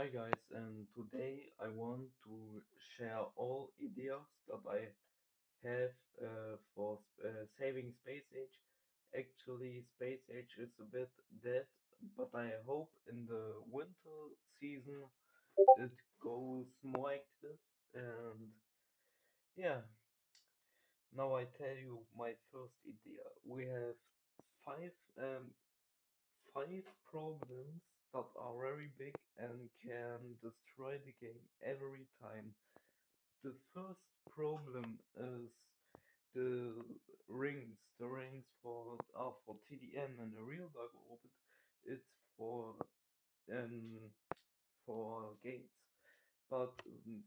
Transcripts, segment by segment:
Hi guys, and today I want to share all ideas that I have for saving Space Age. Actually, Space Age is a bit dead, but I hope in the winter season it goes more active. And yeah, now I tell you my first idea. We have five five problems that are very big and can destroy the game every time. The first problem is the the rings for TDM and the real dark orbit. It's um for gates, but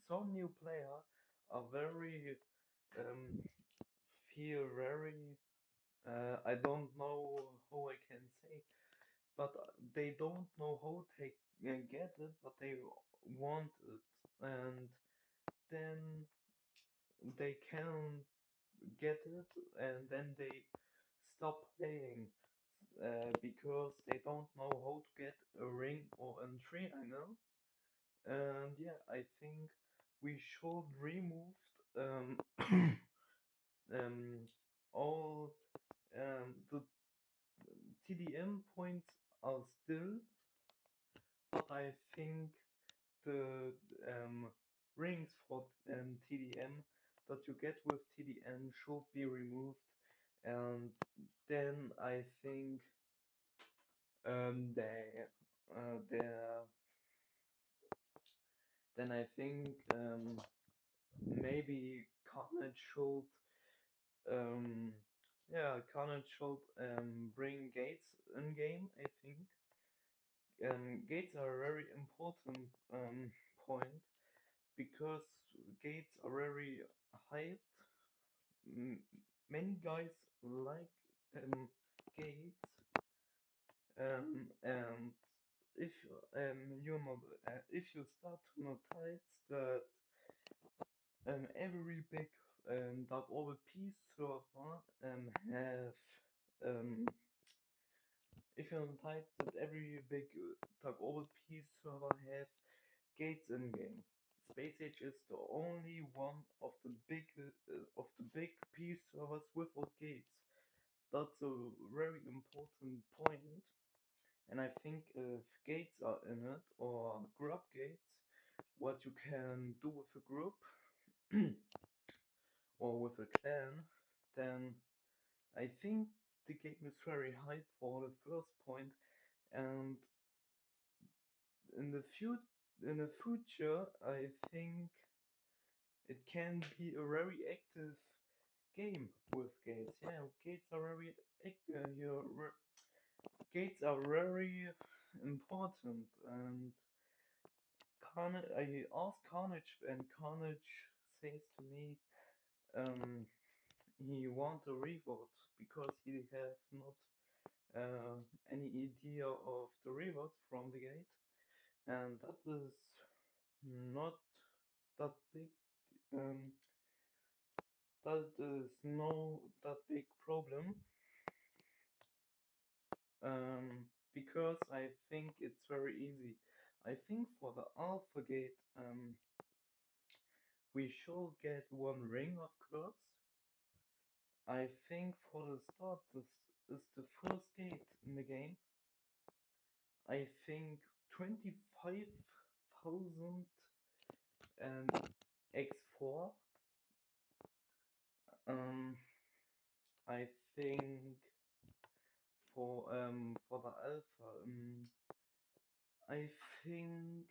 some new player are very um feel very I don't know how I can say, but they don't know how to get it, but they want it, and then they can get it, and then they stop playing because they don't know how to get a ring or a triangle. And yeah, I think we should remove um, um, all the TDM points are still, but I think the rings for TDM that you get with TDM should be removed, and then I think they they then I think maybe Carnage should um Carnage should bring gates in game. I think gates are a very important point because gates are very hyped. M- Many guys like gates, and if if you start to notice that every big Dark Orbit piece server have um, if you notice that every big Dark Orbit piece server have gates in game. Space Age is the only one of the big piece servers without gates. That's a very important point, and I think if gates are in it or group gates, what you can do with a group or with a clan, then I think the game is very hyped for the first point, and in the future, I think it can be a very active game with gates. Yeah, gates are very gates are very important, and I asked Carnage, and Carnage says to me, um, he want a reward because he has not any idea of the rewards from the gate, and that is not that big. Um, that is no that big problem. Because I think it's very easy. I think for the alpha gate, we should get one ring, of course. I think for the start, this is the first gate in the game. I think 25,000 um, x4. Um, I think for the alpha, I think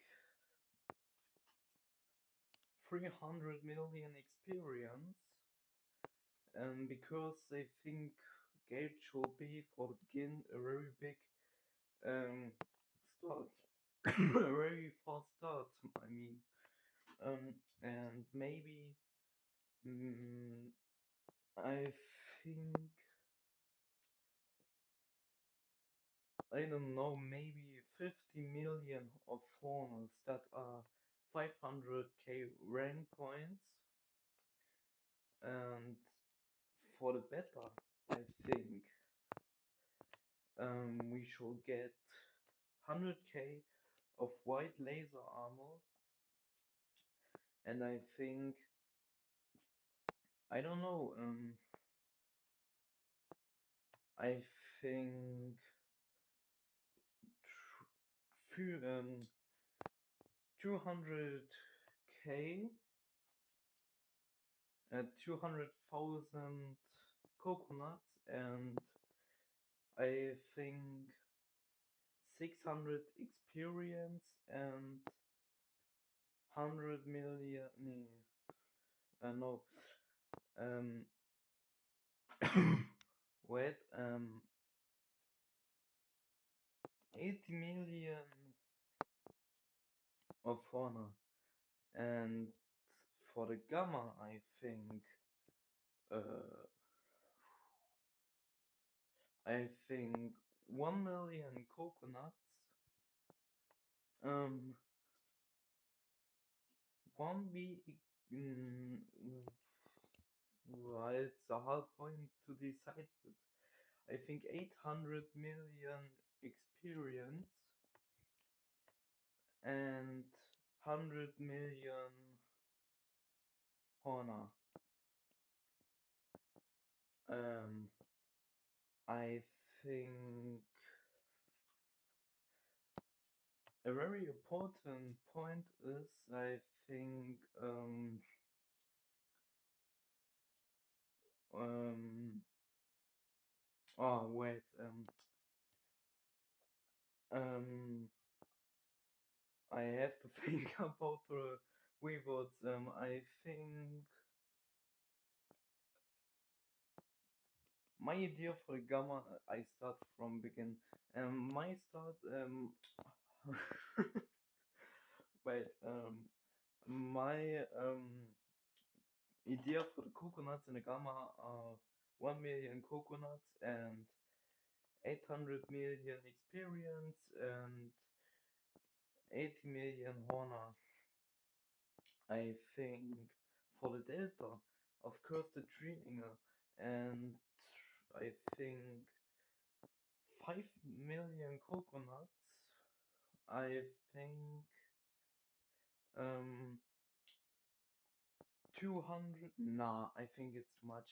300 million experience, because I think Gate should be for the begin a very big um, start, a very fast start. I mean, and maybe mm, I think I don't know, maybe 50 million of funnels that are 500k rank points, and for the beta, I think we should get 100k of white laser armor, and I think, I don't know, I think tr- 200k, 200,000 coconuts, and I think 600 experience and 100 million. No, um, wait, 80 million of honor, and for the gamma, uh, I think 1 million coconuts, um, one big, well, it's a hard point to decide, but I think 800 million experience and 100 million honor. Um, I think a very important point is, I think, um, oh wait, um, I have to think about the rewards. I think my idea for the gamma, I start from begin. My start, wait, my idea for the coconuts in the gamma are 1 million coconuts and 800 million experience and 80 million honor. I think for the delta, of course, the Trininger, and I think 5 million coconuts. I think 200. Nah, I think it's too much.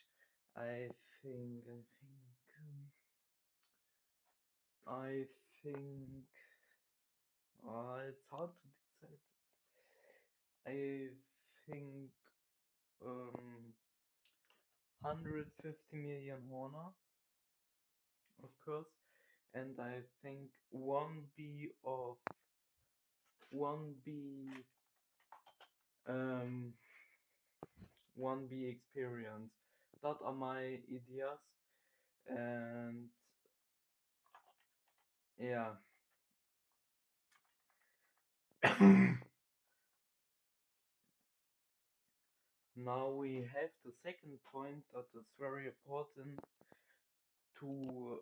I think. I think. It's hard to decide. I think 150 million honor, of course, and I think 1B um 1B experience. That are my ideas, and yeah. Now we have the second point that is very important to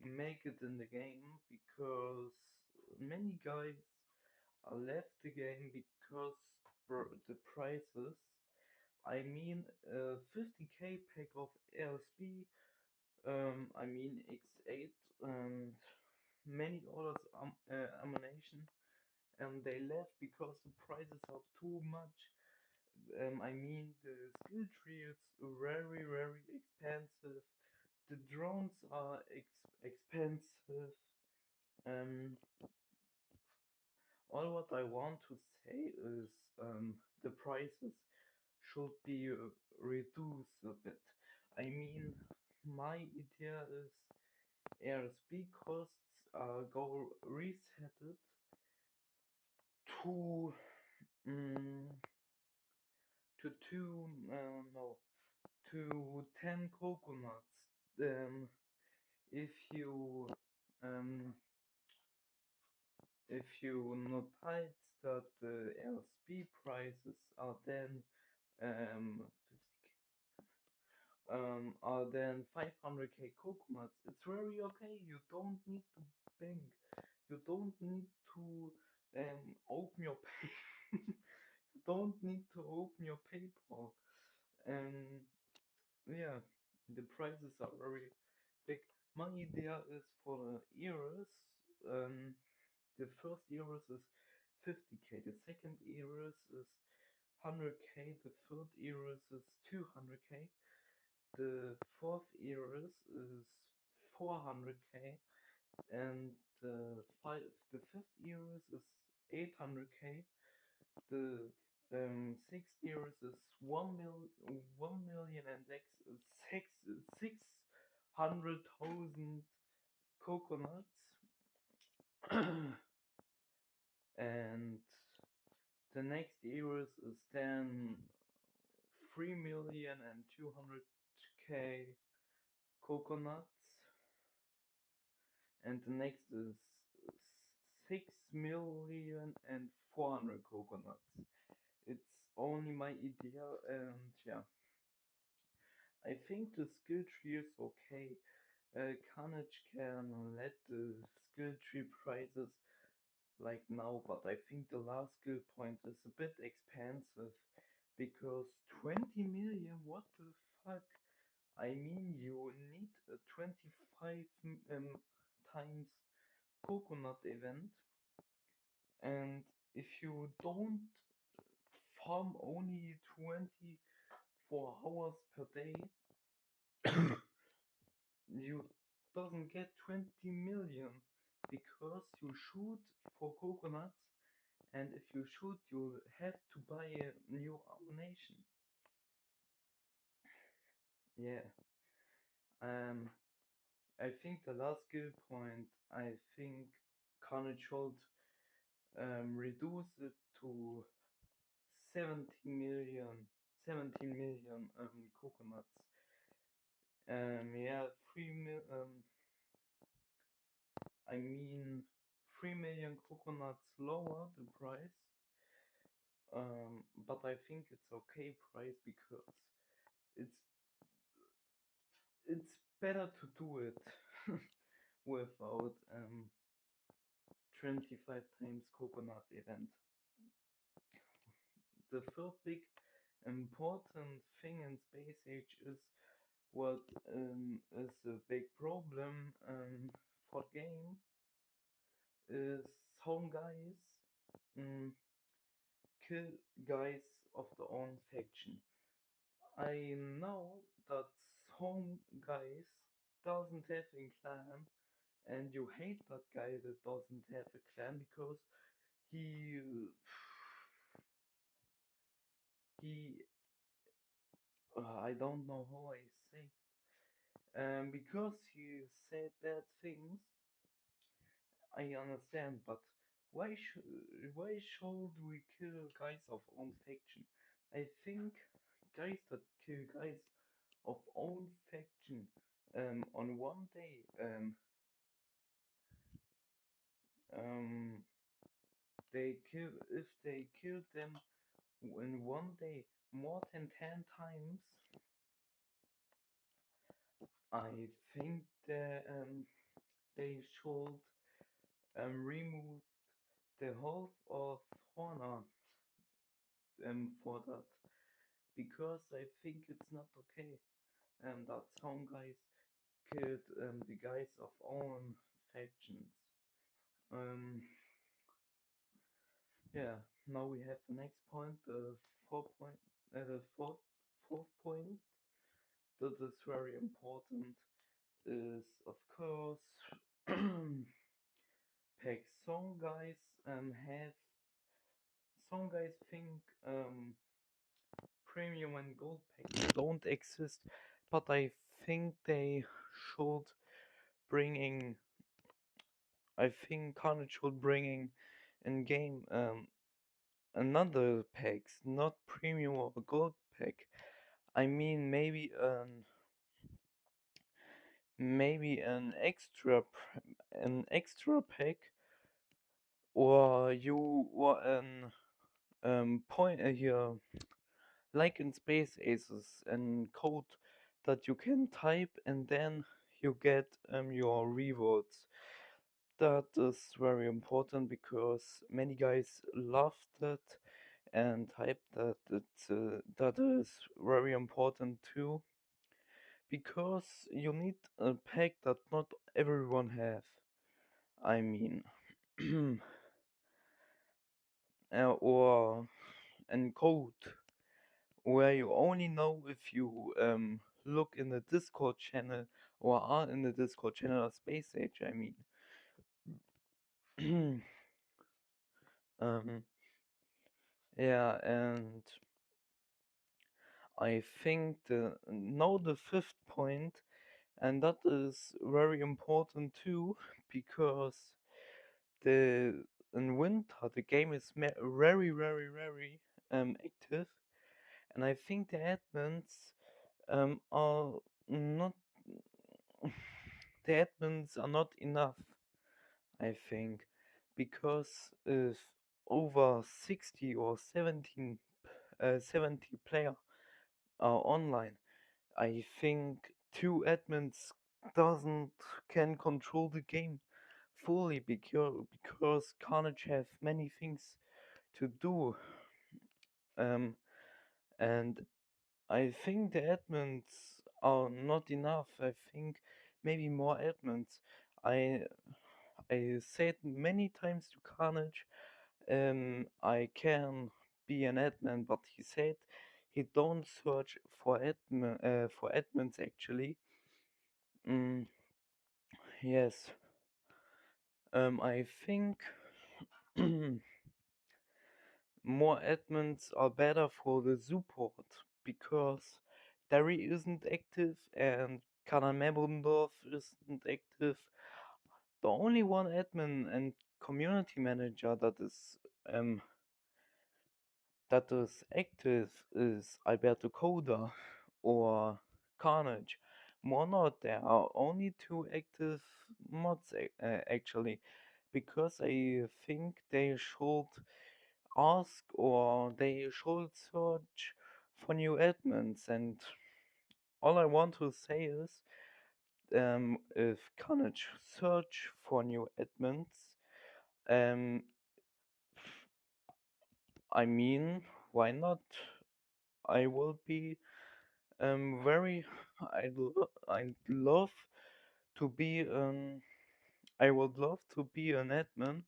make it in the game, because many guys are left the game because the prices. I mean, 50k pack of LSP, I mean X8 and many others ammunition, and they left because the prices are too much. I mean, the skill tree is very, very expensive. The drones are expensive. Um, all what I want to say is, the prices should be reduced a bit. I mean, my idea is airspeed costs go resetted to um, to two no to 10 coconuts. If you um if you notice that the LSP prices are then 50k, are then 500k coconuts, it's very okay. You don't need to bank. You don't need to open your pay. You don't need to open your PayPal. And yeah, the prices are very big. My idea is for the heroes. Um, the first heroes is 50k. The second heroes is 100k. The third heroes is 200k. The fourth heroes is 400k. And the fifth heroes is 800k. The sixth years is 1 million and six hundred thousand coconuts, and the next years is then 3,200,000 coconuts, and the next is 6,400,000 coconuts. It's only my idea, and yeah. I think the skill tree is okay. Carnage can let the skill tree prices like now, but I think the last skill point is a bit expensive because 20 million, what the fuck? I mean, you need a 25 times coconut event, and if you don't farm only 24 hours per day, you doesn't get 20 million because you shoot for coconuts, and if you shoot you have to buy a new ammunition. Yeah. um I think the last skill point, I think Carnage should reduce it to 17 million, 17 million coconuts. Yeah, 3 mil I mean, 3 million coconuts lower the price, but I think it's okay price because it's it's better to do it without 25 times coconut event. The third big important thing in Space Age is what is a big problem for game is some guys um, kill guys of their own faction. I know that some guys doesn't have a clan, and you hate that guy that doesn't have a clan because he he I don't know how I say, because he said bad things. I understand, but why should we kill guys of own faction? I think guys that kill guys of own faction on one day um if they kill them in one day more than 10 times, I think that they should remove the whole of honor for that, because I think it's not okay that some guys killed the guys of own factions. Um, yeah. Now we have the next point, the fourth point that is very important is of course packs. Some guys think premium and gold packs don't exist, but I think they should bringing. I think Carnage should bringing in game another packs, not premium or gold pack. I mean maybe an extra pack, or an point here like in Space Aces and code that you can type and then you get your rewards. That is very important because many guys love that and type that. That is very important too because you need a pack that not everyone have. I mean, or an code where you only know if you look in the Discord channel or are in the Discord channel of Space Age. I mean, um, yeah, and I think the fifth point, and that is very important too, because the in winter the game is very active, and I think the admins are not the admins are not enough. I think because if over 60 or 70 player are online, I think two admins doesn't can control the game fully because Carnage have many things to do. And I think the admins are not enough. I think maybe more admins. I I said many times to Carnage, I can be an admin, but he said he don't search for admins actually. Mm, yes. I think more admins are better for the support because Derry isn't active and Kanan Mebundorf isn't active. The only one admin and community manager um that is active is Alberto Coda or Carnage. More not, there are only two active mods actually, because I think they should ask or they should search for new admins. And all I want to say is, if Carnage search for new admins, um, I mean, why not? I will be very. I'd love to be I would love to be an admin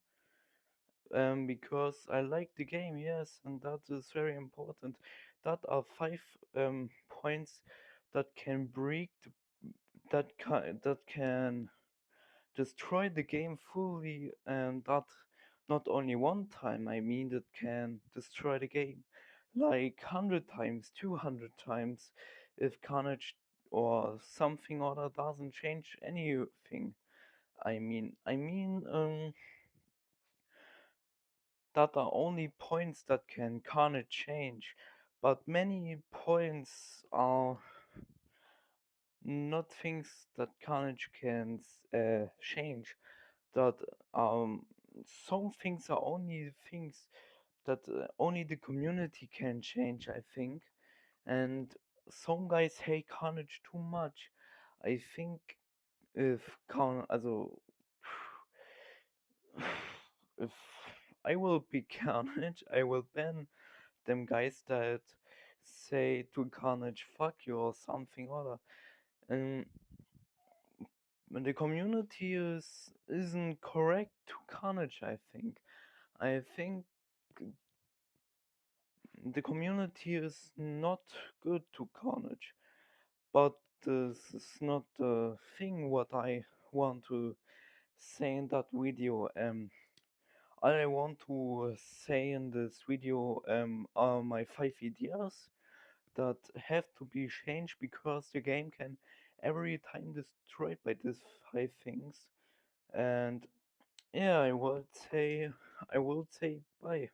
because I like the game, yes, and that is very important. That are five points that can that can destroy the game fully, and that not only one time. I mean, that can destroy the game like 100 times, 200 times, if Carnage or something other doesn't change anything. I mean, that are only points that can Carnage change, but many points are not things that Carnage can change. That some things are only things that only the community can change, I think. And some guys hate Carnage too much. I think if also if I will be Carnage, I will ban them guys that say to Carnage fuck you or something other. And the community isn't correct to Carnage, I think. I think the community is not good to Carnage. But this is not the thing what I want to say in that video. All I want to say in this video are my 5 ideas that have to be changed because the game can every time destroyed by these 5 things. And yeah, I would say bye.